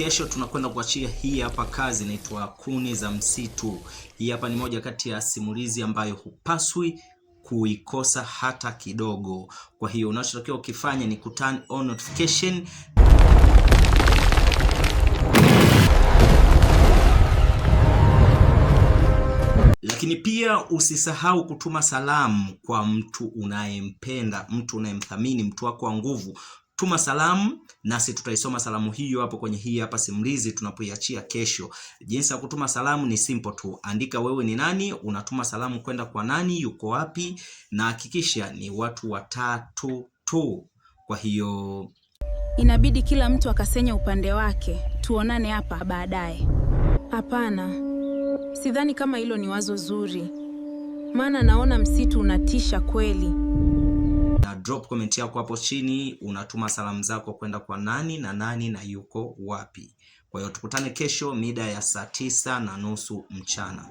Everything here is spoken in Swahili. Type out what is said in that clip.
Kesho tunakwenda kuachia hii hapa kazi inaitwa Kuni za Msitu. Hii hapa ni moja kati ya simulizi ambayo hupaswi kuikosa hata kidogo. Kwa hiyo unachotakiwa ukifanya ni turn on notification. Lakini pia usisahau kutuma salamu kwa mtu unayempenda, mtu unayemthamini, mtu wako wa nguvu. Tuma salamu nasi tutaisoma salamu hiyo hapo kwenye hii hapa simulizi tunapoiachia kesho. Jinsi ya kutuma salamu ni simple tu. Andika wewe ni nani, unatuma salamu kwenda kwa nani, yuko wapi, na hakikisha ni watu 3 tu. Kwa hiyo inabidi kila mtu akasenya upande wake. Tuonane hapa baadaye. Hapana. Sidhani kama hilo ni wazo zuri. Maana naona msitu unatisha kweli. Na drop comment yako hapo chini, unatuma salamu zako kwenda kwa nani na nani na yuko wapi. Kwa hiyo tukutane kesho mida ya saa 9:30 mchana.